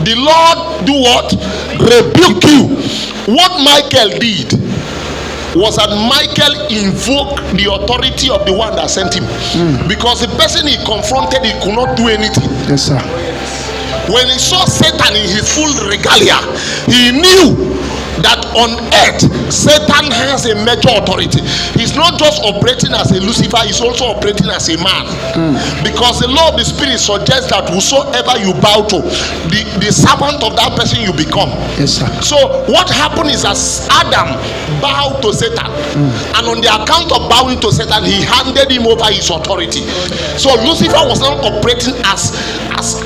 The Lord do what? Rebuke you. What Michael did was that Michael invoked the authority of the one that sent him. Because the person he confronted, he could not do anything. Yes, sir. When he saw Satan in his full regalia, he knew that on earth Satan has a major authority. He's not just operating as a Lucifer, he's also operating as a man. Because the law of the spirit suggests that whosoever you bow to, the servant of that person you become. Yes, sir. So what happened is, as Adam bowed to Satan, and on the account of bowing to Satan, he handed him over his authority. So Lucifer was now operating as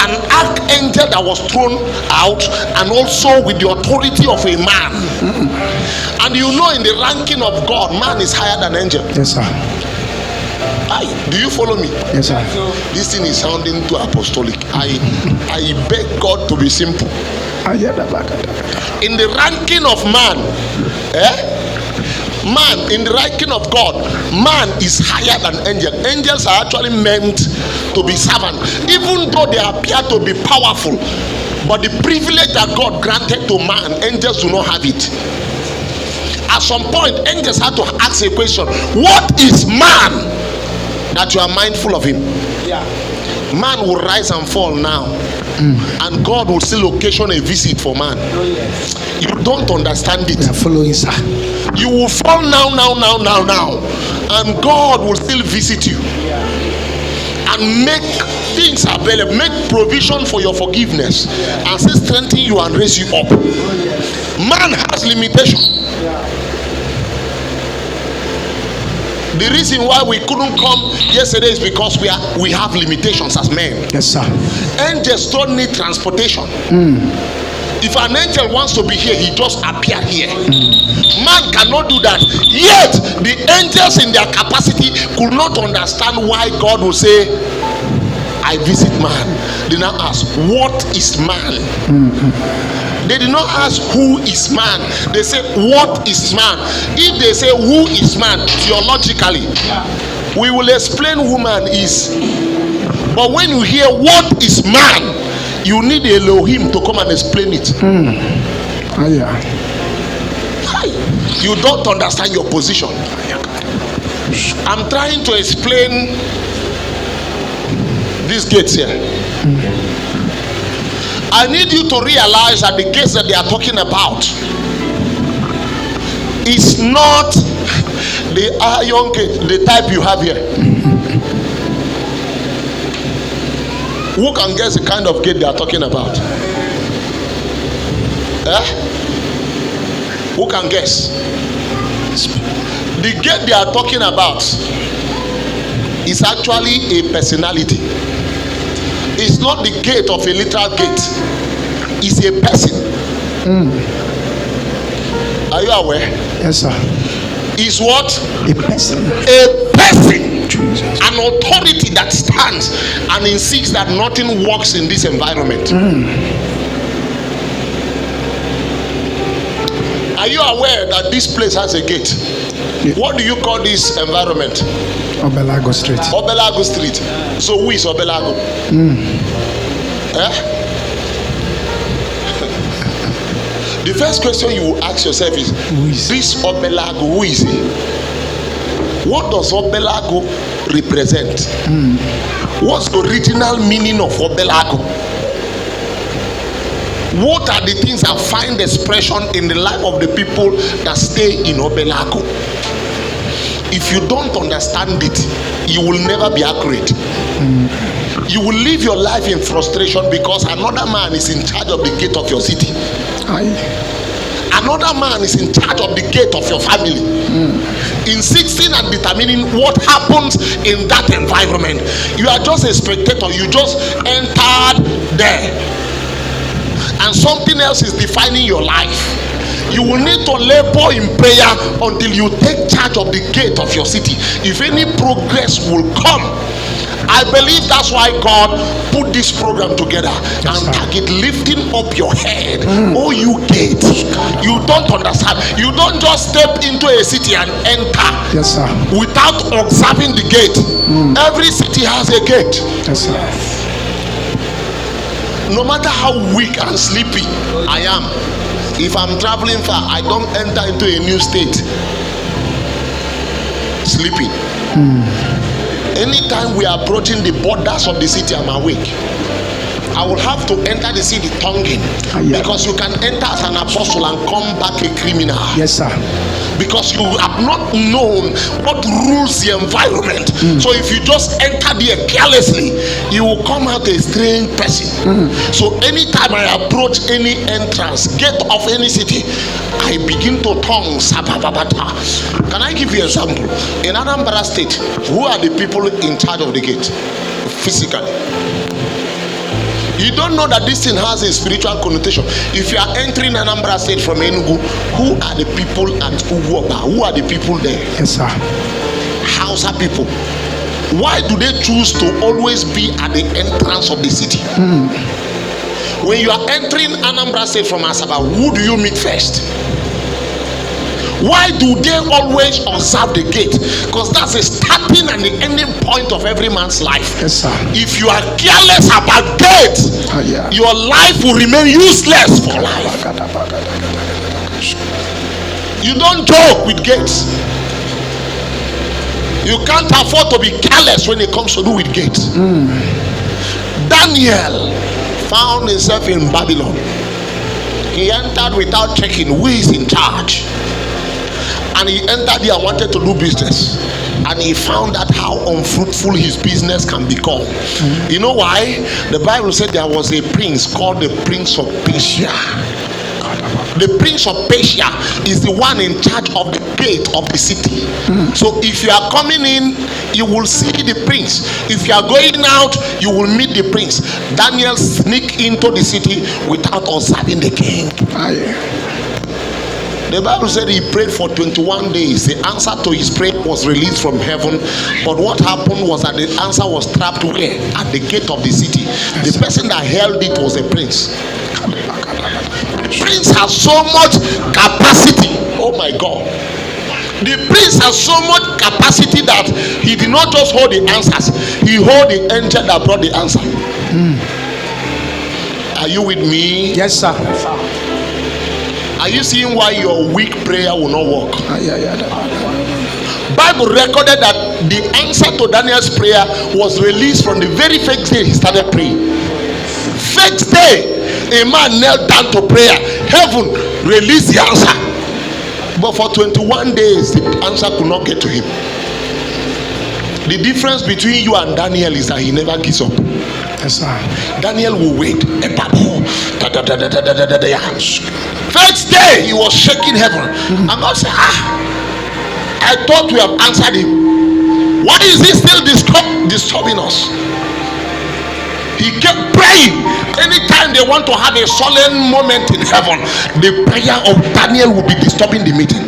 an archangel that was thrown out, and also with the authority of a man. And you know, in the ranking of God, man is higher than angel. Yes, sir. Do you follow me? Yes, sir. This thing is sounding too apostolic. I beg God to be simple. In the ranking of man, man, in the ranking of God, man is higher than angel. Angels are actually meant to be servants, even though they appear to be powerful. But the privilege that God granted to man, angels do not have it. At some point, angels had to ask a question: what is man that you are mindful of him? Yeah. Man will rise and fall now, and God will still occasion a visit for man. Oh, yes. You don't understand it. Following, sir. You will fall now, and God will still visit you. Yeah. And make things available, make provision for your forgiveness, and still strengthen you and raise you up. Man has limitation. The reason why we couldn't come yesterday is because we have limitations as men. Yes, sir. Angels don't need transportation. If an angel wants to be here, he just appear here. Man cannot do that. Yet the angels in their capacity could not understand why God will say, I visit man. They now ask, what is man? They did not ask who is man. They say, what is man? If they say who is man, theologically, we will explain who man is. But when you hear what is man, you need Elohim to come and explain it. You don't understand your position. I'm trying to explain these gates here. I need you to realize that the gates that they are talking about is not the iron gate, the type you have here. Who can guess the kind of gate they are talking about? Who can guess? The gate they are talking about is actually a personality. It's not the gate of a literal gate. It's a person. Are you aware? Yes, sir. Is what? A person. A person. An authority that stands and insists that nothing works in this environment. Are you aware that this place has a gate? Yeah. What do you call this environment? Obelago Street. Obelago Street. So who is Obelago? The first question you will ask yourself is, this Obelago, who is he? What does Obelago represent? What's the original meaning of Obelago? What are the things that find expression in the life of the people that stay in Obelago? If you don't understand it, you will never be accurate. You will live your life in frustration because another man is in charge of the gate of your city. Another man is in charge of the gate of your family, insisting and determining what happens in that environment. You are just a spectator. You just entered there, and something else is defining your life. You will need to labor in prayer until you take charge of the gate of your city. If any progress will come, I believe that's why God put this program together and target lifting up your head. Oh, you gate. You don't understand. You don't just step into a city and enter without observing the gate. Every city has a gate. No matter how weak and sleepy I am, if I'm traveling far, I don't enter into a new state sleeping. Anytime we are approaching the borders of the city, I'm awake. I will have to enter the city tonguing, because you can enter as an apostle and come back a criminal. Yes, sir. Because you have not known what rules the environment. So if you just enter there carelessly, you will come out a strange person. So anytime I approach any entrance, gate of any city, I begin to tongue. Can I give you an example? In Anambra State, who are the people in charge of the gate physically? You don't know that this thing has a spiritual connotation. If you are entering Anambra State from Enugu, who are the people at Ugwoba? Who are the people there? Yes, sir. Hausa people. Why do they choose to always be at the entrance of the city? When you are entering Anambra State from Asaba, who do you meet first? Why do they always observe the gate? Because that's the starting and the ending point of every man's life. Yes, sir. If you are careless about gates, your life will remain useless for life. You don't joke with gates. You can't afford to be careless when it comes to do with gates. Daniel found himself in Babylon. He entered without checking who is in charge. And he entered there and wanted to do business. And he found out how unfruitful his business can become. You know why? The Bible said there was a prince called the Prince of Persia. The Prince of Persia is the one in charge of the gate of the city. So if you are coming in, you will see the prince. If you are going out, you will meet the prince. Daniel sneaked into the city without observing the king. The Bible said he prayed for 21 days. The answer to his prayer was released from heaven. But what happened was that the answer was trapped where? At the gate of the city. The person that held it was a prince. The prince has so much capacity. Oh my God. The prince has so much capacity that he did not just hold the answers. He held the angel that brought the answer. Are you with me? Yes, sir. Are you seeing why your weak prayer will not work? Bible recorded that the answer to Daniel's prayer was released from the very first day he started praying. First day a man knelt down to prayer, heaven released the answer. But for 21 days the answer could not get to him. The difference between you and Daniel is that he never gives up. Yes, sir. Daniel will wait. First day he was shaking heaven. And God said, I thought we have answered him. Why is he still disturbing us? He kept praying. Anytime they want to have a solemn moment in heaven, the prayer of Daniel will be disturbing the meeting.